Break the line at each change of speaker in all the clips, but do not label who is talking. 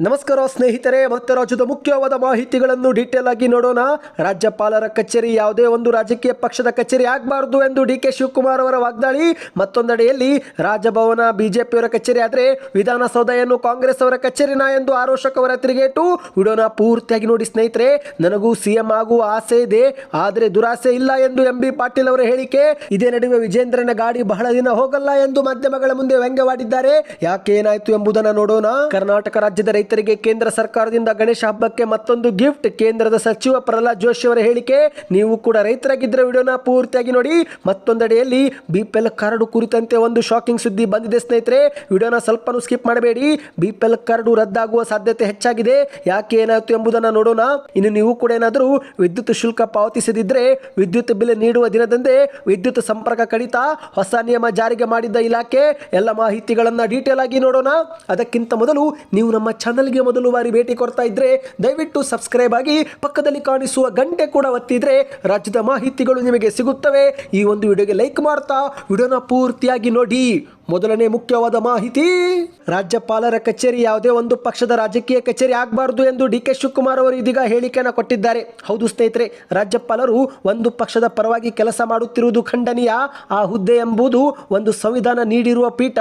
ನಮಸ್ಕಾರ ಸ್ನೇಹಿತರೆ, ಮತ್ತೆ ರಾಜ್ಯದ ಮುಖ್ಯವಾದ ಮಾಹಿತಿಗಳನ್ನು ಡೀಟೇಲ್ ಆಗಿ ನೋಡೋಣ. ರಾಜ್ಯಪಾಲರ ಕಚೇರಿ ಯಾವುದೇ ಒಂದು ರಾಜಕೀಯ ಪಕ್ಷದ ಕಚೇರಿ ಆಗಬಾರದು ಎಂದು ಡಿ.ಕೆ. ಶಿವಕುಮಾರ್ ಅವರ ವಾಗ್ದಾಳಿ. ಮತ್ತೊಂದೆಡೆಯಲ್ಲಿ ರಾಜಭವನ ಬಿಜೆಪಿಯವರ ಕಚೇರಿ ಆದರೆ ವಿಧಾನಸೌಧವನ್ನು ಕಾಂಗ್ರೆಸ್ ಅವರ ಕಚೇರಿನ ಎಂದು ಆರೋಶಕ್ ಅವರ ತಿರುಗೇಟು. ವಿಡಿಯೋನ ಪೂರ್ತಿಯಾಗಿ ನೋಡಿ ಸ್ನೇಹಿತರೆ. ನನಗೂ ಸಿಎಂ ಆಗುವ ಆಸೆ ಇದೆ, ಆದರೆ ದುರಾಸೆ ಇಲ್ಲ ಎಂದು ಎಂ.ಬಿ. ಪಾಟೀಲ್ ಅವರ ಹೇಳಿಕೆ. ಇದೇ ನಡುವೆ ವಿಜೇಂದ್ರನ ಗಾಡಿ ಬಹಳ ದಿನ ಹೋಗಲ್ಲ ಎಂದು ಮಾಧ್ಯಮಗಳ ಮುಂದೆ ವ್ಯಂಗ್ಯವಾಡಿದ್ದಾರೆ. ಯಾಕೆ ಏನಾಯ್ತು ಎಂಬುದನ್ನು ನೋಡೋಣ. ಕರ್ನಾಟಕ ರಾಜ್ಯದ ರೈತರಿಗೆ ಕೇಂದ್ರ ಸರ್ಕಾರದಿಂದ ಗಣೇಶ ಹಬ್ಬಕ್ಕೆ ಮತ್ತೊಂದು ಗಿಫ್ಟ್. ಕೇಂದ್ರದ ಸಚಿವ ಪ್ರಹ್ಲಾದ್ ಜೋಶಿ ಅವರ ಹೇಳಿಕೆ. ನೀವು ಕೂಡ ರೈತರಾಗಿದ್ದರೆ ವಿಡಿಯೋನ ಪೂರ್ತಿಯಾಗಿ ನೋಡಿ. ಮತ್ತೊಂದೆಡೆಯಲ್ಲಿ ಬಿಪಿಎಲ್ ಕಾರ್ಡ್ ಕುರಿತಂತೆ ಒಂದು ಶಾಕಿಂಗ್ ಸುದ್ದಿ ಬಂದಿದೆ ಸ್ನೇಹಿತರೆ. ವಿಡಿಯೋನ ಸ್ವಲ್ಪನೂ ಸ್ಕಿಪ್ ಮಾಡಬೇಡಿ. ಬಿಪಿಎಲ್ ಕಾರ್ಡ್ ರದ್ದಾಗುವ ಸಾಧ್ಯತೆ ಹೆಚ್ಚಾಗಿದೆ. ಯಾಕೆ ಏನಾಯ್ತು ಎಂಬುದನ್ನು ನೋಡೋಣ. ಇನ್ನು ನೀವು ಕೂಡ ಏನಾದರೂ ವಿದ್ಯುತ್ ಶುಲ್ಕ ಪಾವತಿಸದಿದ್ದರೆ ವಿದ್ಯುತ್ ಬಿಲ್ ನೀಡುವ ದಿನದಂದೇ ವಿದ್ಯುತ್ ಸಂಪರ್ಕ ಕಡಿತ ಹೊಸ ನಿಯಮ ಜಾರಿಗೆ ಮಾಡಿದ್ದ ಇಲಾಖೆ. ಎಲ್ಲ ಮಾಹಿತಿಗಳನ್ನು ಡೀಟೇಲ್ ಆಗಿ ನೋಡೋಣ. ಅದಕ್ಕಿಂತ ಮೊದಲು ನೀವು ನಮ್ಮ ಚಾನಲ್ಗೆ ಮೊದಲು ಬಾರಿ ಭೇಟಿ ಕೊಡ್ತಾ ಇದ್ರೆ ದಯವಿಟ್ಟು ಸಬ್ಸ್ಕ್ರೈಬ್ ಆಗಿ ಪಕ್ಕದಲ್ಲಿ ಕಾಣಿಸುವ ಗಂಟೆ ಕೂಡ ಒತ್ತಿದ್ರೆ ರಾಜ್ಯದ ಮಾಹಿತಿಗಳು ನಿಮಗೆ ಸಿಗುತ್ತವೆ. ಈ ಒಂದು ವಿಡಿಯೋಗೆ ಲೈಕ್ ಮಾಡ್ತಾ ವಿಡಿಯೋನ ಪೂರ್ತಿಯಾಗಿ ನೋಡಿ. ಮೊದಲನೇ ಮುಖ್ಯವಾದ ಮಾಹಿತಿ, ರಾಜ್ಯಪಾಲರ ಕಚೇರಿ ಯಾವುದೇ ಒಂದು ಪಕ್ಷದ ರಾಜಕೀಯ ಕಚೇರಿ ಆಗಬಾರದು ಎಂದು ಡಿ.ಕೆ. ಶಿವಕುಮಾರ್ ಅವರು ಇದೀಗ ಹೇಳಿಕೆಯನ್ನು ಕೊಟ್ಟಿದ್ದಾರೆ. ಹೌದು ಸ್ನೇಹಿತರೆ, ರಾಜ್ಯಪಾಲರು ಒಂದು ಪಕ್ಷದ ಪರವಾಗಿ ಕೆಲಸ ಮಾಡುತ್ತಿರುವುದು ಖಂಡನೀಯ. ಆ ಹುದ್ದೆ ಎಂಬುದು ಒಂದು ಸಂವಿಧಾನ ನೀಡಿರುವ ಪೀಠ.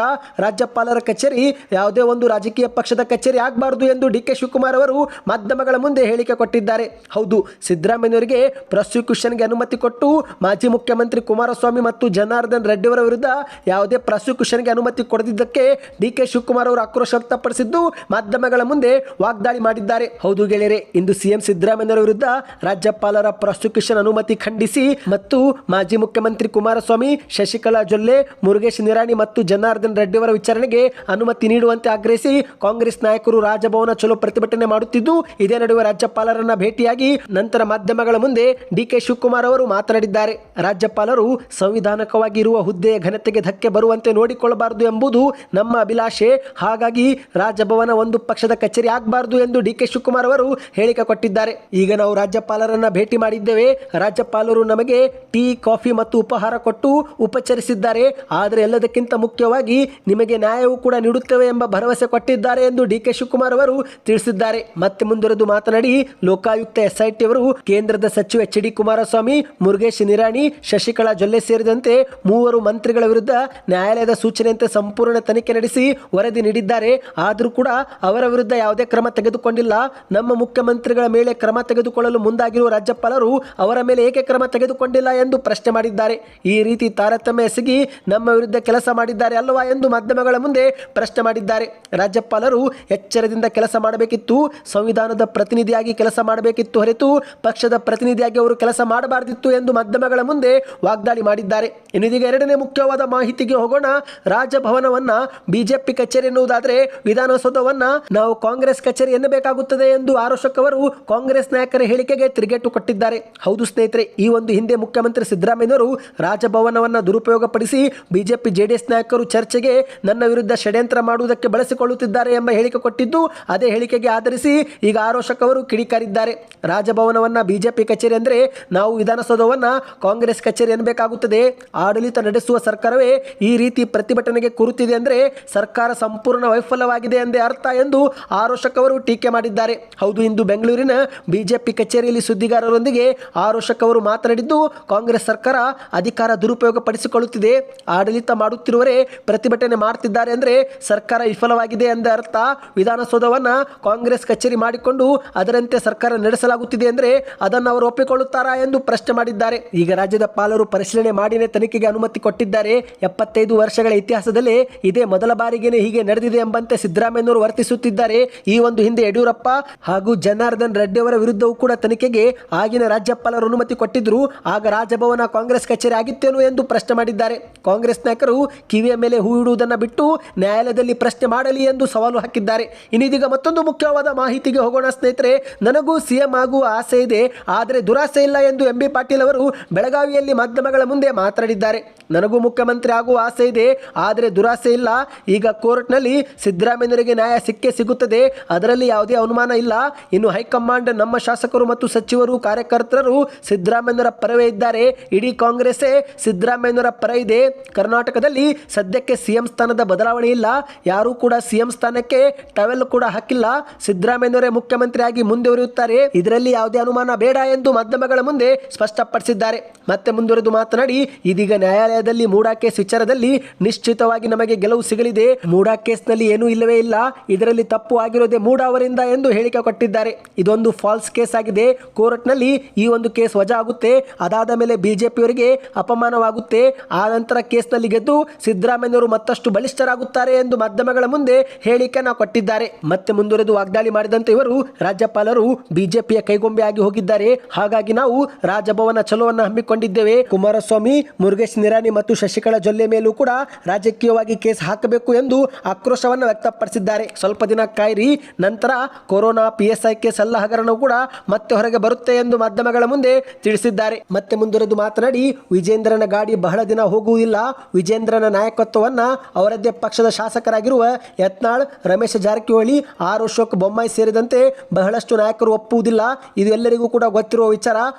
ರಾಜ್ಯಪಾಲರ ಕಚೇರಿ ಯಾವುದೇ ಒಂದು ರಾಜಕೀಯ ಪಕ್ಷದ ಕಚೇರಿ ಆಗಬಾರದು ಎಂದು ಡಿ.ಕೆ. ಶಿವಕುಮಾರ್ ಅವರು ಮಾಧ್ಯಮಗಳ ಮುಂದೆ ಹೇಳಿಕೆ ಕೊಟ್ಟಿದ್ದಾರೆ. ಹೌದು, ಸಿದ್ದರಾಮಯ್ಯನವರಿಗೆ ಪ್ರಾಸಿಕ್ಯೂಷನ್ಗೆ ಅನುಮತಿ ಕೊಟ್ಟು ಮಾಜಿ ಮುಖ್ಯಮಂತ್ರಿ ಕುಮಾರಸ್ವಾಮಿ ಮತ್ತು ಜನಾರ್ದನ್ ರೆಡ್ಡಿ ಅವರ ವಿರುದ್ಧ ಯಾವುದೇ ಪ್ರಾಸಿಕ್ಯೂಷನ್ ಅನುಮತಿ ಕೊಡದಿದ್ದಕ್ಕೆ ಡಿ.ಕೆ. ಶಿವಕುಮಾರ್ ಅವರು ಆಕ್ರೋಶ ವ್ಯಕ್ತಪಡಿಸಿದ್ದು ಮಾಧ್ಯಮಗಳ ಮುಂದೆ ವಾಗ್ದಾಳಿ ಮಾಡಿದ್ದಾರೆ. ಹೌದು ಗೆಳೆಯರೆ, ಇಂದು ಸಿಎಂ ಸಿದ್ದರಾಮಯ್ಯರ ವಿರುದ್ಧ ರಾಜ್ಯಪಾಲರ ಪ್ರಾಸಿಕ್ಯೂಷನ್ ಅನುಮತಿ ಖಂಡಿಸಿ ಮತ್ತು ಮಾಜಿ ಮುಖ್ಯಮಂತ್ರಿ ಕುಮಾರಸ್ವಾಮಿ, ಶಶಿಕಲಾ ಜೊಲ್ಲೆ, ಮುರುಗೇಶ್ ನಿರಾಣಿ ಮತ್ತು ಜನಾರ್ದನ್ ರೆಡ್ಡಿ ಅವರ ವಿಚಾರಣೆಗೆ ಅನುಮತಿ ನೀಡುವಂತೆ ಆಗ್ರಹಿಸಿ ಕಾಂಗ್ರೆಸ್ ನಾಯಕರು ರಾಜಭವನ ಚಲೋ ಪ್ರತಿಭಟನೆ ಮಾಡುತ್ತಿದ್ದು, ಇದೇ ನಡುವೆ ರಾಜ್ಯಪಾಲರನ್ನ ಭೇಟಿಯಾಗಿ ನಂತರ ಮಾಧ್ಯಮಗಳ ಮುಂದೆ ಡಿ.ಕೆ. ಶಿವಕುಮಾರ್ ಅವರು ಮಾತನಾಡಿದ್ದಾರೆ. ರಾಜ್ಯಪಾಲರು ಸಂವಿಧಾನಿಕವಾಗಿ ಇರುವ ಹುದ್ದೆಯ ಘನತೆಗೆ ಧಕ್ಕೆ ಬರುವಂತೆ ನೋಡಿಕೊಳ್ಳಬಾರದು ಎಂಬುದು ನಮ್ಮ ಅಭಿಲಾಷೆ. ಹಾಗಾಗಿ ರಾಜಭವನ ಒಂದು ಪಕ್ಷದ ಕಚೇರಿ ಆಗಬಾರದು ಎಂದು ಡಿ.ಕೆ. ಶಿವಕುಮಾರ್ ಅವರು ಹೇಳಿಕೆ ಕೊಟ್ಟಿದ್ದಾರೆ. ಈಗ ನಾವು ರಾಜ್ಯಪಾಲರನ್ನ ಭೇಟಿ ಮಾಡಿದ್ದೇವೆ. ರಾಜ್ಯಪಾಲರು ನಮಗೆ ಟೀ, ಕಾಫಿ ಮತ್ತು ಉಪಹಾರ ಕೊಟ್ಟು ಉಪಚರಿಸಿದ್ದಾರೆ. ಆದರೆ ಎಲ್ಲದಕ್ಕಿಂತ ಮುಖ್ಯವಾಗಿ ನಿಮಗೆ ನ್ಯಾಯವೂ ಕೂಡ ನೀಡುತ್ತೇವೆ ಎಂಬ ಭರವಸೆ ಕೊಟ್ಟಿದ್ದಾರೆ ಎಂದು ಡಿ.ಕೆ. ಶಿವಕುಮಾರ್ ಅವರು ತಿಳಿಸಿದ್ದಾರೆ. ಮತ್ತೆ ಮುಂದುವರೆದು ಮಾತನಾಡಿ, ಲೋಕಾಯುಕ್ತ ಎಸ್ಐಟಿ ಅವರು ಕೇಂದ್ರದ ಸಚಿವ ಎಚ್.ಡಿ. ಕುಮಾರಸ್ವಾಮಿ, ಮುರುಗೇಶ್ ನಿರಾಣಿ, ಶಶಿಕಲಾ ಜೊಲ್ಲೆ ಸೇರಿದಂತೆ 3 ಮಂತ್ರಿಗಳ ವಿರುದ್ಧ ನ್ಯಾಯಾಲಯದ ಸೂಚನೆಯಂತೆ ಸಂಪೂರ್ಣ ತನಿಖೆ ನಡೆಸಿ ವರದಿ ನೀಡಿದ್ದಾರೆ. ಆದರೂ ಕೂಡ ಅವರ ವಿರುದ್ಧ ಯಾವುದೇ ಕ್ರಮ ತೆಗೆದುಕೊಂಡಿಲ್ಲ. ನಮ್ಮ ಮುಖ್ಯಮಂತ್ರಿಗಳ ಮೇಲೆ ಕ್ರಮ ತೆಗೆದುಕೊಳ್ಳಲು ಮುಂದಾಗಿರುವ ರಾಜ್ಯಪಾಲರು ಅವರ ಮೇಲೆ ಏಕೆ ಕ್ರಮ ತೆಗೆದುಕೊಂಡಿಲ್ಲ ಎಂದು ಪ್ರಶ್ನೆ ಮಾಡಿದ್ದಾರೆ. ಈ ರೀತಿ ತಾರತಮ್ಯ ಎಸಗಿ ನಮ್ಮ ವಿರುದ್ಧ ಕೆಲಸ ಮಾಡಿದ್ದಾರೆ ಅಲ್ಲವಾ ಎಂದು ಮಾಧ್ಯಮಗಳ ಮುಂದೆ ಪ್ರಶ್ನೆ ಮಾಡಿದ್ದಾರೆ. ರಾಜ್ಯಪಾಲರು ಎಚ್ಚರದಿಂದ ಕೆಲಸ ಮಾಡಬೇಕಿತ್ತು, ಸಂವಿಧಾನದ ಪ್ರತಿನಿಧಿಯಾಗಿ ಕೆಲಸ ಮಾಡಬೇಕಿತ್ತು ಹೊರತು ಪಕ್ಷದ ಪ್ರತಿನಿಧಿಯಾಗಿ ಅವರು ಕೆಲಸ ಮಾಡಬಾರದಿತ್ತು ಎಂದು ಮಾಧ್ಯಮಗಳ ಮುಂದೆ ವಾಗ್ದಾಳಿ ಮಾಡಿದ್ದಾರೆ. ಇನ್ನು ಇದೀಗ ಎರಡನೇ ಮುಖ್ಯವಾದ ಮಾಹಿತಿಗೆ ಹೋಗೋಣ. ರಾಜಭವನವನ್ನ ಬಿಜೆಪಿ ಕಚೇರಿ ಎನ್ನುವುದಾದರೆ ವಿಧಾನಸೌಧವನ್ನ ನಾವು ಕಾಂಗ್ರೆಸ್ ಕಚೇರಿ ಎನ್ನಬೇಕಾಗುತ್ತದೆ ಎಂದು ಆರೋಶಕ್ ಅವರು ಕಾಂಗ್ರೆಸ್ ನಾಯಕರ ಹೇಳಿಕೆಗೆ ತಿರುಗೇಟು ಕೊಟ್ಟಿದ್ದಾರೆ. ಹೌದು ಸ್ನೇಹಿತರೆ, ಈ ಒಂದು ಹಿಂದೆ ಮುಖ್ಯಮಂತ್ರಿ ಸಿದ್ದರಾಮಯ್ಯನವರು ರಾಜಭವನವನ್ನ ದುರುಪಯೋಗಪಡಿಸಿ ಬಿಜೆಪಿ ಜೆಡಿಎಸ್ ನಾಯಕರು ಚರ್ಚೆಗೆ ನನ್ನ ವಿರುದ್ಧ ಷಡ್ಯಂತ್ರ ಮಾಡುವುದಕ್ಕೆ ಬಳಸಿಕೊಳ್ಳುತ್ತಿದ್ದಾರೆ ಎಂಬ ಹೇಳಿಕೆ ಕೊಟ್ಟಿದ್ದು, ಅದೇ ಹೇಳಿಕೆಗೆ ಆಧರಿಸಿ ಈಗ ಆರೋಶಕ್ ಅವರು ಕಿಡಿಕಾರಿದ್ದಾರೆ. ರಾಜಭವನವನ್ನ ಬಿಜೆಪಿ ಕಚೇರಿ ಅಂದರೆ ನಾವು ವಿಧಾನಸೌಧವನ್ನ ಕಾಂಗ್ರೆಸ್ ಕಚೇರಿ ಎನ್ನಬೇಕಾಗುತ್ತದೆ. ಆಡಳಿತ ನಡೆಸುವ ಸರ್ಕಾರವೇ ಈ ರೀತಿ ಪ್ರತಿಭಟನೆಗೆ ಕೂರುತ್ತಿದೆ ಅಂದರೆ ಸರ್ಕಾರ ಸಂಪೂರ್ಣ ವೈಫಲ್ಯವಾಗಿದೆ ಎಂದೇ ಅರ್ಥ ಎಂದು ಆರೋಶಕ್ ಅವರು ಟೀಕೆ ಮಾಡಿದ್ದಾರೆ. ಹೌದು, ಇಂದು ಬೆಂಗಳೂರಿನ ಬಿಜೆಪಿ ಕಚೇರಿಯಲ್ಲಿ ಸುದ್ದಿಗಾರರೊಂದಿಗೆ ಆರೋಶಕ್ ಅವರು ಮಾತನಾಡಿದ್ದು, ಕಾಂಗ್ರೆಸ್ ಸರ್ಕಾರ ಅಧಿಕಾರ ದುರುಪಯೋಗ ಪಡಿಸಿಕೊಳ್ಳುತ್ತಿದೆ, ಆಡಳಿತ ಮಾಡುತ್ತಿರುವವರೇ ಪ್ರತಿಭಟನೆ ಮಾಡುತ್ತಿದ್ದಾರೆ ಅಂದರೆ ಸರ್ಕಾರ ವಿಫಲವಾಗಿದೆ ಎಂದೇ ಅರ್ಥ. ವಿಧಾನಸೌಧವನ್ನ ಕಾಂಗ್ರೆಸ್ ಕಚೇರಿ ಮಾಡಿಕೊಂಡು ಅದರಂತೆ ಸರ್ಕಾರ ನಡೆಸಲಾಗುತ್ತಿದೆ ಅಂದರೆ ಅದನ್ನು ಅವರು ಒಪ್ಪಿಕೊಳ್ಳುತ್ತಾರಾ ಎಂದು ಪ್ರಶ್ನೆ ಮಾಡಿದ್ದಾರೆ. ಈಗ ರಾಜ್ಯದ ಪಾಲರು ಪರಿಶೀಲನೆ ಮಾಡಿನೇ ತನಿಖೆಗೆ ಅನುಮತಿ ಕೊಟ್ಟಿದ್ದಾರೆ. 75 ವರ್ಷಗಳ ಇತಿಹಾಸದಲ್ಲಿ ಇದೇ ಮೊದಲ ಬಾರಿಗೇನೆ ಹೀಗೆ ನಡೆದಿದೆ ಎಂಬಂತೆ ಸಿದ್ದರಾಮಯ್ಯನವರು ವರ್ತಿಸುತ್ತಿದ್ದಾರೆ. ಈ ಒಂದು ಹಿಂದೆ ಯಡಿಯೂರಪ್ಪ ಹಾಗೂ ಜನಾರ್ದನ್ ರೆಡ್ಡಿ ಅವರ ವಿರುದ್ಧವೂ ಕೂಡ ತನಿಖೆಗೆ ಆಗಿನ ರಾಜ್ಯಪಾಲರು ಅನುಮತಿ ಕೊಟ್ಟಿದ್ರು. ಆಗ ರಾಜಭವನ ಕಾಂಗ್ರೆಸ್ ಕಚೇರಿ ಆಗಿತ್ತೇನು ಎಂದು ಪ್ರಶ್ನೆ ಮಾಡಿದ್ದಾರೆ. ಕಾಂಗ್ರೆಸ್ ನಾಯಕರು ಕಿವಿಯ ಮೇಲೆ ಹೂ ಇಡುವುದನ್ನು ಬಿಟ್ಟು ನ್ಯಾಯಾಲಯದಲ್ಲಿ ಪ್ರಶ್ನೆ ಮಾಡಲಿ ಎಂದು ಸವಾಲು ಹಾಕಿದ್ದಾರೆ. ಇನ್ನಿದೀಗ ಮತ್ತೊಂದು ಮುಖ್ಯವಾದ ಮಾಹಿತಿಗೆ ಹೋಗೋಣ ಸ್ನೇಹಿತರೆ. ನನಗೂ ಸಿಎಂ ಆಗುವ ಆಸೆ ಇದೆ, ಆದರೆ ದುರಾಸೆ ಇಲ್ಲ ಎಂದು ಎಂ.ಬಿ. ಪಾಟೀಲ್ ಅವರು ಬೆಳಗಾವಿಯಲ್ಲಿ ಮಾಧ್ಯಮಗಳ ಮುಂದೆ ಮಾತನಾಡಿದ್ದಾರೆ. ನನಗೂ ಮುಖ್ಯಮಂತ್ರಿ ಆಗುವ ಆಸೆ ಇದೆ, ಆದರೆ ದುರಾಸೆ ಇಲ್ಲ. ಈಗ ಕೋರ್ಟ್ನಲ್ಲಿ ಸಿದ್ದರಾಮಯ್ಯನವರಿಗೆ ನ್ಯಾಯ ಸಿಕ್ಕೇ ಸಿಗುತ್ತದೆ, ಅದರಲ್ಲಿ ಯಾವುದೇ ಅನುಮಾನ ಇಲ್ಲ. ಇನ್ನು ಹೈಕಮಾಂಡ್, ನಮ್ಮ ಶಾಸಕರು ಮತ್ತು ಸಚಿವರು, ಕಾರ್ಯಕರ್ತರು ಸಿದ್ದರಾಮಯ್ಯನವರ ಪರವೇ ಇದ್ದಾರೆ. ಇಡೀ ಕಾಂಗ್ರೆಸ್ಸೇ ಸಿದ್ದರಾಮಯ್ಯನವರ ಪರ ಇದೆ. ಕರ್ನಾಟಕದಲ್ಲಿ ಸದ್ಯಕ್ಕೆ ಸಿಎಂ ಸ್ಥಾನದ ಬದಲಾವಣೆ ಇಲ್ಲ. ಯಾರೂ ಕೂಡ ಸಿಎಂ ಸ್ಥಾನಕ್ಕೆ ಟವೆಲ್ ಕೂಡ ಹಾಕಿಲ್ಲ. ಸಿದ್ದರಾಮಯ್ಯನವರೇ ಮುಖ್ಯಮಂತ್ರಿಯಾಗಿ ಮುಂದುವರಿಯುತ್ತಾರೆ, ಇದರಲ್ಲಿ ಯಾವುದೇ ಅನುಮಾನ ಬೇಡ ಎಂದು ಮಾಧ್ಯಮಗಳ ಮುಂದೆ ಸ್ಪಷ್ಟಪಡಿಸಿದ್ದಾರೆ. ಮತ್ತೆ ಮುಂದುವರೆದು ಮಾತನಾಡಿ, ಇದೀಗ ನ್ಯಾಯಾಲಯದಲ್ಲಿ ಮೂಡಾ ಕೇಸ್ ವಿಚಾರದಲ್ಲಿ ನಿಶ್ಚಿತವಾಗಿ ನಮಗೆ ಗೆಲುವು ಸಿಗಲಿದೆ. ಮೂಡಾ ಕೇಸ್ನಲ್ಲಿ ಏನೂ ಇಲ್ಲವೇ ಇಲ್ಲ, ಇದರಲ್ಲಿ ತಪ್ಪು ಆಗಿರೋದೇ ಮೂಡಾ ಅವರಿಂದ ಎಂದು ಹೇಳಿಕೆ ಕೊಟ್ಟಿದ್ದಾರೆ. ಇದೊಂದು ಫಾಲ್ಸ್ ಕೇಸ್ ಆಗಿದೆ. ಕೋರ್ಟ್ನಲ್ಲಿ ಈ ಒಂದು ಕೇಸ್ ವಜಾ ಆಗುತ್ತೆ, ಅದಾದ ಮೇಲೆ ಬಿಜೆಪಿಯವರಿಗೆ ಅಪಮಾನವಾಗುತ್ತೆ. ಆ ನಂತರ ಕೇಸ್ನಲ್ಲಿ ಗೆದ್ದು ಸಿದ್ದರಾಮಯ್ಯನವರು ಮತ್ತಷ್ಟು ಬಲಿಷ್ಠರಾಗುತ್ತಾರೆ ಎಂದು ಮಾಧ್ಯಮಗಳ ಮುಂದೆ ಹೇಳಿಕೆಯನ್ನು ಕೊಟ್ಟಿದ್ದಾರೆ. ಮತ್ತೆ ಮುಂದುವರೆದು ವಾಗ್ದಾಳಿ ಮಾಡಿದಂತೆ ಇವರು, ರಾಜ್ಯಪಾಲರು ಬಿಜೆಪಿಯ ಕೈಗೊಂಬೆ ಆಗಿ ಹೋಗಿದ್ದಾರೆ, ಹಾಗಾಗಿ ನಾವು ರಾಜಭವನ ಚಲೋವನ್ನು ಹಮ್ಮಿಕೊಂಡಿದ್ದೇವೆ. ಕುಮಾರಸ್ವಾಮಿ, ಮುರುಗೇಶ್ ನಿರಾಣಿ ಮತ್ತು ಶಶಿಕಲಾ ಜೊಲ್ಲೆ ಮೇಲೂ ಕೂಡ ರಾಜಕೀಯವಾಗಿ ಕೇಸ್ ಹಾಕಬೇಕು ಎಂದು ಆಕ್ರೋಶವನ್ನು ವ್ಯಕ್ತಪಡಿಸಿದ್ದಾರೆ. ಸ್ವಲ್ಪ ದಿನ ಕಾಯಿರಿ, ನಂತರ ಕೊರೋನಾ PSI ಕೇಸ್ ಎಲ್ಲ ಹಗರಣವು ಕೂಡ ಮತ್ತೆ ಹೊರಗೆ ಬರುತ್ತೆ ಎಂದು ಮಾಧ್ಯಮಗಳ ಮುಂದೆ ತಿಳಿಸಿದ್ದಾರೆ. ಮತ್ತೆ ಮುಂದುವರೆದು ಮಾತನಾಡಿ, ವಿಜೇಂದ್ರನ ಗಾಡಿ ಬಹಳ ದಿನ ಹೋಗುವುದಿಲ್ಲ. ವಿಜೇಂದ್ರನ ನಾಯಕತ್ವವನ್ನು ಅವರದ್ದೇ ಪಕ್ಷದ ಶಾಸಕರಾಗಿರುವ ಯತ್ನಾಳ್, ರಮೇಶ್ ಜಾರಕಿಹೊಳಿ, ಅಶೋಕ್ ಬೊಮ್ಮಾಯಿ ಸೇರಿದಂತೆ ಬಹಳಷ್ಟು ನಾಯಕರು ಒಪ್ಪುವುದಿಲ್ಲ. ಇದು ಎಲ್ಲರಿಗೂ ಕೂಡ ಗೊತ್ತಿರುವ ವಿಚಾರ.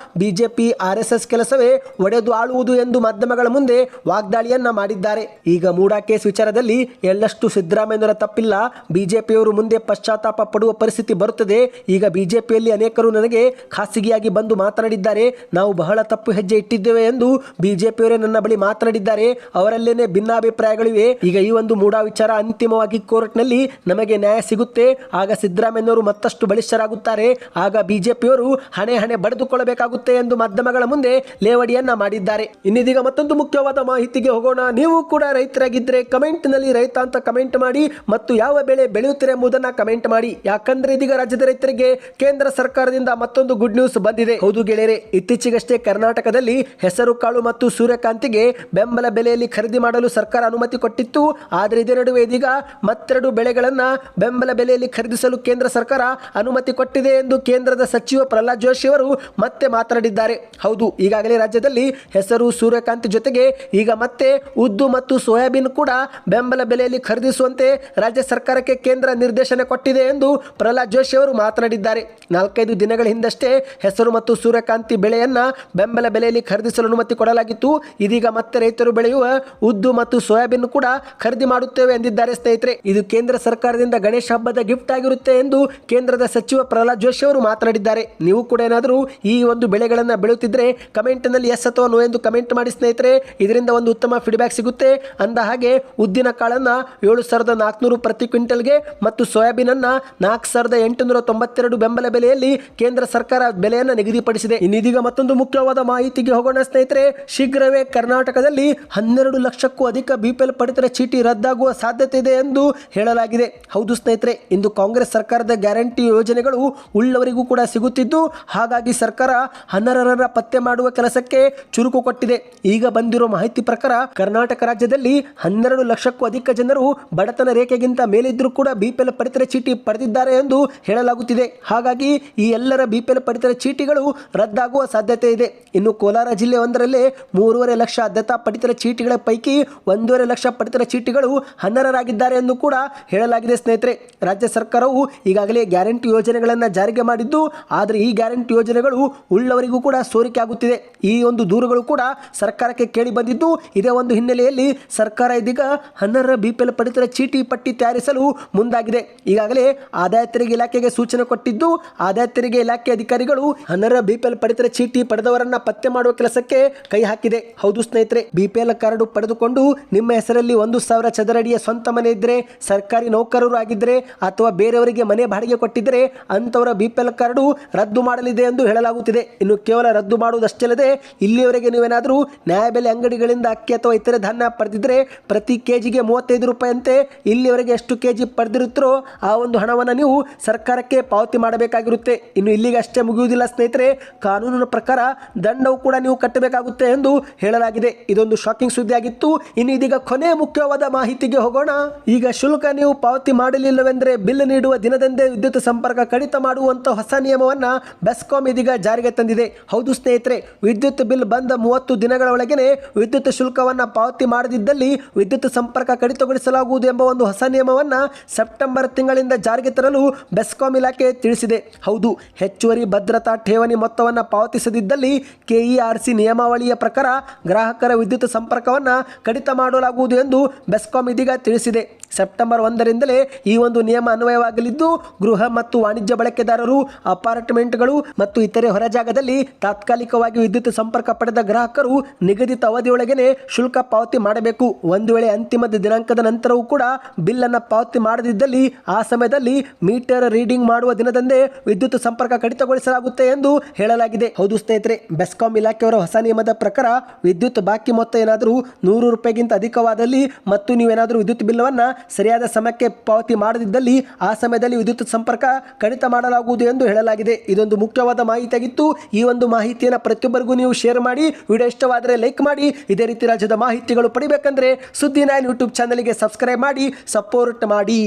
ಬಿಜೆಪಿ RSS ಕೆಲಸವೇ ಒಡೆದು ಆಳುವುದು ಎಂದು ಮಾಧ್ಯಮಗಳ ಮುಂದೆ ವಾಗ್ದಾಳಿಯನ್ನ ಮಾಡಿದ್ದಾರೆ. ಈಗ ಮೂಡಾ ಕೇಸ್ ವಿಚಾರದಲ್ಲಿ ಎಳ್ಳಷ್ಟು ಸಿದ್ದರಾಮಯ್ಯನವರ ತಪ್ಪಿಲ್ಲ. ಬಿಜೆಪಿಯವರು ಮುಂದೆ ಪಶ್ಚಾತ್ತಾಪ ಪಡುವ ಪರಿಸ್ಥಿತಿ ಬರುತ್ತದೆ. ಈಗ ಬಿಜೆಪಿಯಲ್ಲಿ ಅನೇಕರು ನನಗೆ ಖಾಸಗಿಯಾಗಿ ಬಂದು ಮಾತನಾಡಿದ್ದಾರೆ. ನಾವು ಬಹಳ ತಪ್ಪು ಹೆಜ್ಜೆ ಇಟ್ಟಿದ್ದೇವೆ ಎಂದು ಬಿಜೆಪಿಯವರೇ ನನ್ನ ಬಳಿ ಮಾತನಾಡಿದ್ದಾರೆ. ಅವರಲ್ಲೇನೆ ಭಿನ್ನಾಭಿಪ್ರಾಯಗಳಿವೆ. ಈಗ ಈ ಒಂದು ಮೂಡಾ ವಿಚಾರ ಅಂತಿಮವಾಗಿ ಕೋರ್ಟ್ನಲ್ಲಿ ನಮಗೆ ನ್ಯಾಯ ಸಿಗುತ್ತೆ, ಆಗ ಸಿದ್ದರಾಮಯ್ಯನವರು ಮತ್ತಷ್ಟು ಬಲಿಷ್ಠರಾಗುತ್ತಾರೆ. ಆಗ ಬಿಜೆಪಿಯವರು ಹಣೆ ಬಡಿದುಕೊಳ್ಳಬೇಕಾಗುತ್ತೆ ಎಂದು ಮಾಧ್ಯಮಗಳ ಮುಂದೆ ಲೇವಡಿಯನ್ನ ಮಾಡಿದ್ದಾರೆ. ಇನ್ನಿದೀಗ ಮತ್ತೊಂದು ಮುಖ್ಯವಾದ ಮಾಹಿತಿಗೆ ಹೋಗೋಣ. ನೀವು ಕೂಡ ರೈತರಾಗಿದ್ದರೆ ಕಮೆಂಟ್ ನಲ್ಲಿ ರೈತ ಅಂತ ಕಮೆಂಟ್ ಮಾಡಿ ಮತ್ತು ಯಾವ ಬೆಳೆ ಬೆಳೆಯುತ್ತೀರಾ ಎಂಬುದನ್ನ ಕಮೆಂಟ್ ಮಾಡಿ. ಯಾಕಂದ್ರೆ ಇದೀಗ ರಾಜ್ಯದ ರೈತರಿಗೆ ಕೇಂದ್ರ ಸರ್ಕಾರದಿಂದ ಮತ್ತೊಂದು ಗುಡ್ ನ್ಯೂಸ್ ಬಂದಿದೆ. ಹೌದು ಗೆಳೆಯರೆ, ಇತ್ತೀಚೆಗಷ್ಟೇ ಕರ್ನಾಟಕದಲ್ಲಿ ಹೆಸರು ಕಾಳು ಮತ್ತು ಸೂರ್ಯಕಾಂತಿಗೆ ಬೆಂಬಲ ಬೆಲೆಯಲ್ಲಿ ಖರೀದಿ ಮಾಡಲು ಸರ್ಕಾರ ಅನುಮತಿ ಕೊಟ್ಟಿತ್ತು. ಆದರೆ ಇದೇ ನಡುವೆ ಇದೀಗ ಮತ್ತೆರಡು ಬೆಳೆಗಳನ್ನ ಬೆಂಬಲ ಬೆಲೆಯಲ್ಲಿ ಖರೀದಿಸಲು ಕೇಂದ್ರ ಸರ್ಕಾರ ಅನುಮತಿ ಕೊಟ್ಟಿದೆ ಎಂದು ಕೇಂದ್ರದ ಸಚಿವ ಪ್ರಹ್ಲಾದ್ ಜೋಶಿ ಅವರು ಮತ್ತೆ ಮಾತನಾಡಿದ್ದಾರೆ. ಹೌದು, ಈಗಾಗಲೇ ರಾಜ್ಯದಲ್ಲಿ ಹೆಸರು, ಸೂರ್ಯಕಾಂತಿ ಜೊತೆಗೆ ಈಗ ಮತ್ತೆ ಉದ್ದು ಮತ್ತು ಸೋಯಾಬೀನ್ ಕೂಡ ಬೆಂಬಲ ಬೆಲೆಯಲ್ಲಿ ಖರೀದಿಸುವಂತೆ ರಾಜ್ಯ ಸರ್ಕಾರಕ್ಕೆ ಕೇಂದ್ರ ನಿರ್ದೇಶನ ಕೊಟ್ಟಿದೆ ಎಂದು ಪ್ರಹ್ಲಾದ್ ಜೋಶಿ ಅವರು ಮಾತನಾಡಿದ್ದಾರೆ. 4-5 ದಿನಗಳ ಹಿಂದಷ್ಟೇ ಹೆಸರು ಮತ್ತು ಸೂರ್ಯಕಾಂತಿ ಬೆಳೆಯನ್ನ ಬೆಂಬಲ ಬೆಲೆಯಲ್ಲಿ ಖರೀದಿಸಲು ಅನುಮತಿ ಕೊಡಲಾಗಿತ್ತು. ಇದೀಗ ಮತ್ತೆ ರೈತರು ಬೆಳೆಯುವ ಉದ್ದು ಮತ್ತು ಸೋಯಾಬೀನ್ ಕೂಡ ಖರೀದಿ ಮಾಡುತ್ತೇವೆ ಎಂದಿದ್ದಾರೆ. ಸ್ನೇಹಿತರೆ, ಇದು ಕೇಂದ್ರ ಸರ್ಕಾರದಿಂದ ಗಣೇಶ ಹಬ್ಬದ ಗಿಫ್ಟ್ ಆಗಿರುತ್ತೆ ಎಂದು ಕೇಂದ್ರದ ಸಚಿವ ಪ್ರಹ್ಲಾದ್ ಜೋಶಿ ಅವರು ಮಾತನಾಡಿದ್ದಾರೆ. ನೀವು ಕೂಡ ಏನಾದರೂ ಈ ಒಂದು ಬೆಳೆಗಳನ್ನು ಬೆಳೆಯುತ್ತಿದ್ರೆ ಕಮೆಂಟ್ ನಲ್ಲಿ ಎಸ್ ಅಥವಾ ನೋ ಎಂದು ಕಮೆಂಟ್ ಮಾಡಿ ಸ್ನೇಹಿತರೆ. ಇದರಿಂದ ಒಂದು ಉತ್ತಮ ಫೀಡ್ಬ್ಯಾಕ್ ಸಿಗುತ್ತೆ. ಅಂದ ಹಾಗೆ ಉದ್ದಿನ ಕಾಳನ್ನ 7,400 ಪ್ರತಿ ಕ್ವಿಂಟಲ್ಗೆ ಮತ್ತು ಸೋಯಾಬೀನ್ ಅನ್ನ 4,892 ಬೆಂಬಲ ಬೆಲೆಯಲ್ಲಿ ಕೇಂದ್ರ ಸರ್ಕಾರ ಬೆಲೆಯನ್ನು ನಿಗದಿಪಡಿಸಿದೆ. ಇನ್ನಿದೀಗ ಮತ್ತೊಂದು ಮುಖ್ಯವಾದ ಮಾಹಿತಿಗೆ ಹೋಗೋಣ ಸ್ನೇಹಿತರೆ. ಶೀಘ್ರವೇ ಕರ್ನಾಟಕದಲ್ಲಿ 12 ಲಕ್ಷಕ್ಕೂ ಅಧಿಕ BPL ಪಡಿತರ ಚೀಟಿ ರದ್ದಾಗುವ ಸಾಧ್ಯತೆ ಇದೆ ಎಂದು ಹೇಳಲಾಗಿದೆ. ಹೌದು ಸ್ನೇಹಿತರೆ, ಇಂದು ಕಾಂಗ್ರೆಸ್ ಸರ್ಕಾರದ ಗ್ಯಾರಂಟಿ ಯೋಜನೆಗಳು ಉಳ್ಳವರಿಗೂ ಕೂಡ ಸಿಗುತ್ತಿದ್ದು, ಹಾಗಾಗಿ ಸರ್ಕಾರ ಅನರ್ಹರನ್ನ ಪತ್ತೆ ಮಾಡುವ ಕೆಲಸಕ್ಕೆ ಚುರುಕು ಕೊಟ್ಟಿದೆ. ಈಗ ಬಂದಿರೋ ಮಾಹಿತಿ ಪ್ರಕಾರ ಕರ್ನಾಟಕ ರಾಜ್ಯದಲ್ಲಿ 12 ಲಕ್ಷಕ್ಕೂ ಅಧಿಕ ಜನರು ಬಡತನ ರೇಖೆಗಿಂತ ಮೇಲಿದ್ದರೂ ಕೂಡ BPL ಪಡಿತರ ಚೀಟಿ ಪಡೆದಿದ್ದಾರೆ ಎಂದು ಹೇಳಲಾಗುತ್ತಿದೆ. ಹಾಗಾಗಿ ಈ ಎಲ್ಲರ BPL ಪಡಿತರ ಚೀಟಿಗಳು ರದ್ದಾಗುವ ಸಾಧ್ಯತೆ ಇದೆ. ಇನ್ನು ಕೋಲಾರ ಜಿಲ್ಲೆ ಒಂದರಲ್ಲೇ 3.5 ಲಕ್ಷ ಆದ್ಯತಾ ಪಡಿತರ ಚೀಟಿಗಳ ಪೈಕಿ 1.5 ಲಕ್ಷ ಪಡಿತರ ಚೀಟಿಗಳು ಅನರ್ಹರಾಗಿದ್ದಾರೆ ಎಂದು ಕೂಡ ಹೇಳಲಾಗಿದೆ. ಸ್ನೇಹಿತರೆ, ರಾಜ್ಯ ಸರ್ಕಾರವು ಈಗಾಗಲೇ ಗ್ಯಾರಂಟಿ ಯೋಜನೆಗಳನ್ನು ಜಾರಿಗೆ ಮಾಡಿದ್ದು, ಆದರೆ ಈ ಗ್ಯಾರಂಟಿ ಯೋಜನೆಗಳು ಉಳ್ಳವರಿಗೂ ಕೂಡ ಸೋರಿಕೆ ಆಗುತ್ತಿದೆ. ಈ ಒಂದು ದೂರುಗಳು ಕೂಡ ಸರ್ಕಾರಕ್ಕೆ ಕೇಳಿ ಬಂದಿದ್ದು, ಇದೇ ಒಂದು ಹಿನ್ನೆಲೆಯಲ್ಲಿ ಸರ್ಕಾರ ಇದೀಗ ಅನರ್ಹ BPL ಪಡಿತರ ಚೀಟಿ ಪಟ್ಟಿ ತಯಾರಿಸಲು ಮುಂದಾಗಿದೆ. ಈಗಾಗಲೇ ಆದಾಯ ತೆರಿಗೆ ಇಲಾಖೆಗೆ ಸೂಚನೆ ಕೊಟ್ಟಿದ್ದು, ಆದಾಯ ತೆರಿಗೆ ಇಲಾಖೆ ಅಧಿಕಾರಿಗಳು ಅನರ್ಹ BPL ಪಡಿತರ ಚೀಟಿ ಪಡೆದವರನ್ನ ಪತ್ತೆ ಮಾಡುವ ಕೆಲಸಕ್ಕೆ ಕೈ ಹಾಕಿದೆ. ಹೌದು ಸ್ನೇಹಿತರೆ, BPL ಕಾರ್ಡ್ ಪಡೆದುಕೊಂಡು ನಿಮ್ಮ ಹೆಸರಲ್ಲಿ 1,000 ಚದರ ಅಡಿಯ ಸ್ವಂತ ಮನೆ ಇದ್ರೆ, ಸರ್ಕಾರಿ ನೌಕರರು ಆಗಿದ್ರೆ ಅಥವಾ ಬೇರೆಯವರಿಗೆ ಮನೆ ಬಾಡಿಗೆ ಕೊಟ್ಟಿದ್ದರೆ ಅಂತವರ BPL ಕಾರ್ಡು ರದ್ದು ಮಾಡಲಿದೆ ಎಂದು ಹೇಳಲಾಗುತ್ತಿದೆ. ಇನ್ನು ಕೇವಲ ರದ್ದು ಮಾಡುವುದಷ್ಟೇ ಅಲ್ಲದೆ, ಇಲ್ಲಿಯವರೆಗೆ ನೀವೇನಾದರೂ ನ್ಯಾಯಬೆಲೆ ಅಂಗಡಿಗಳಿಂದ ಅಕ್ಕಿ ಅಥವಾ ಇತರೆ ಧಾನ್ಯ ಪಡೆದಿದ್ರೆ ಪ್ರತಿ ಕೆಜಿಗೆ 35 ರೂಪಾಯಿ ಅಂತೆ ಇಲ್ಲಿಯವರೆಗೆ ಎಷ್ಟು ಕೆಜಿ ಪಡೆದಿರುತ್ತರೋ ಆ ಒಂದು ಹಣವನ್ನು ನೀವು ಸರ್ಕಾರಕ್ಕೆ ಪಾವತಿ ಮಾಡಬೇಕಾಗಿರುತ್ತೆ. ಇನ್ನು ಇಲ್ಲಿಗೆ ಅಷ್ಟೇ ಮುಗಿಯುವುದಿಲ್ಲ ಸ್ನೇಹಿತರೆ, ಕಾನೂನಿನ ಪ್ರಕಾರ ದಂಡವು ಕೂಡ ನೀವು ಕಟ್ಟಬೇಕಾಗುತ್ತೆ ಎಂದು ಹೇಳಲಾಗಿದೆ. ಇದೊಂದು ಶಾಕಿಂಗ್ ಸುದ್ದಿ ಆಗಿತ್ತು. ಇನ್ನು ಇದೀಗ ಕೊನೆ ಮುಖ್ಯವಾದ ಮಾಹಿತಿಗೆ ಹೋಗೋಣ. ಈಗ ಶುಲ್ಕ ನೀವು ಪಾವತಿ ಮಾಡಲಿಲ್ಲವೆಂದರೆ ಬಿಲ್ ನೀಡುವ ದಿನದಂದೇ ವಿದ್ಯುತ್ ಸಂಪರ್ಕ ಕಡಿತ ಮಾಡುವಂತಹ ಹೊಸ ನಿಯಮವನ್ನ ಬೆಸ್ಕಾಂ ಇದೀಗ ಜಾರಿಗೆ ತಂದಿದೆ. ಹೌದು ಸ್ನೇಹಿತರೆ, ವಿದ್ಯುತ್ ಬಿಲ್ ಬಂದ 30 ದಿನಗಳ ಒಳಗೇನೆ ವಿದ್ಯುತ್ ಶುಲ್ಕವನ್ನ ಪಾವತಿ ಮಾಡದಿದ್ದಲ್ಲಿ ಸಮಯದಲ್ಲಿ ವಿದ್ಯುತ್ ಸಂಪರ್ಕ ಕಡಿತಗೊಳಿಸಲಾಗುವುದು ಎಂಬ ಒಂದು ಹೊಸ ನಿಯಮವನ್ನು ಸೆಪ್ಟೆಂಬರ್ ತಿಂಗಳಿಂದ ಜಾರಿಗೆ ತರಲು ಬೆಸ್ಕಾಂ ಇಲಾಖೆ ತಿಳಿಸಿದೆ. ಹೌದು, ಹೆಚ್ಚುವರಿ ಭದ್ರತಾ ಠೇವಣಿ ಮೊತ್ತವನ್ನು ಪಾವತಿಸದಿದ್ದಲ್ಲಿ ಕೆಇಆರ್ಸಿ ನಿಯಮಾವಳಿಯ ಪ್ರಕಾರ ಗ್ರಾಹಕರ ವಿದ್ಯುತ್ ಸಂಪರ್ಕವನ್ನು ಕಡಿತ ಮಾಡಲಾಗುವುದು ಎಂದು ಬೆಸ್ಕಾಂ ಇದೀಗ ತಿಳಿಸಿದೆ. ಸೆಪ್ಟೆಂಬರ್ 1ರಿಂದಲೇ ಈ ಒಂದು ನಿಯಮ ಅನ್ವಯವಾಗಲಿದ್ದು, ಗೃಹ ಮತ್ತು ವಾಣಿಜ್ಯ ಬಳಕೆದಾರರು, ಅಪಾರ್ಟ್ಮೆಂಟ್ಗಳು ಮತ್ತು ಇತರೆ ಹೊರಜಾಗದಲ್ಲಿ ತಾತ್ಕಾಲಿಕವಾಗಿ ವಿದ್ಯುತ್ ಸಂಪರ್ಕ ಪಡೆದ ಗ್ರಾಹಕರು ನಿಗದಿತ ಅವಧಿಯೊಳಗೇನೆ ಶುಲ್ಕ ಪಾವತಿ ಮಾಡಬೇಕು. ಒಂದು ವೇಳೆ ಅಂತಿಮ ದಿನಾಂಕದ ನಂತರವೂ ಕೂಡ ಬಿಲ್ ಅನ್ನು ಪಾವತಿ ಮಾಡದಿದ್ದಲ್ಲಿ ಆ ಸಮಯದಲ್ಲಿ ಮೀಟರ್ ರೀಡಿಂಗ್ ಮಾಡುವ ದಿನದಂದೇ ವಿದ್ಯುತ್ ಸಂಪರ್ಕ ಕಡಿತಗೊಳಿಸಲಾಗುತ್ತೆ ಎಂದು ಹೇಳಲಾಗಿದೆ. ಹೌದು ಸ್ನೇಹಿತರೆ, ಬೆಸ್ಕಾಂ ಇಲಾಖೆಯವರ ಹೊಸ ನಿಯಮದ ಪ್ರಕಾರ ವಿದ್ಯುತ್ ಬಾಕಿ ಮೊತ್ತ ಏನಾದರೂ 100 ರೂಪಾಯಿಗಿಂತ ಅಧಿಕವಾದಲ್ಲಿ ಮತ್ತು ನೀವೇನಾದರೂ ವಿದ್ಯುತ್ ಬಿಲ್ಲವನ್ನು ಸರಿಯಾದ ಸಮಯಕ್ಕೆ ಪಾವತಿ ಮಾಡದಿದ್ದಲ್ಲಿ ಆ ಸಮಯದಲ್ಲಿ ವಿದ್ಯುತ್ ಸಂಪರ್ಕ ಕಡಿತ ಮಾಡಲಾಗುವುದು ಎಂದು ಹೇಳಲಾಗಿದೆ. ಇದೊಂದು ಮುಖ್ಯವಾದ ಮಾಹಿತಿಯಾಗಿತ್ತು. ಈ ಒಂದು ಮಾಹಿತಿಯನ್ನು ಪ್ರತಿಯೊಬ್ಬರಿಗೂ ನೀವು ಶೇರ್ ಮಾಡಿ. ವಿಡಿಯೋ ಇಷ್ಟವಾದರೆ ಲೈಕ್ ಮಾಡಿ. ಇದೇ ರೀತಿ ರಾಜ್ಯದ ಮಾಹಿತಿಗಳು ಪಡಿಬೇಕಂದ್ರೆ ಸುದ್ದಿ 9 ಯೂಟ್ಯೂಬ್ ಚಾನಲ್ಗೆ ಸಬ್ಸ್ಕ್ರೈಬ್ ಮಾಡಿ, ಸಪೋರ್ಟ್ ಮಾಡಿ.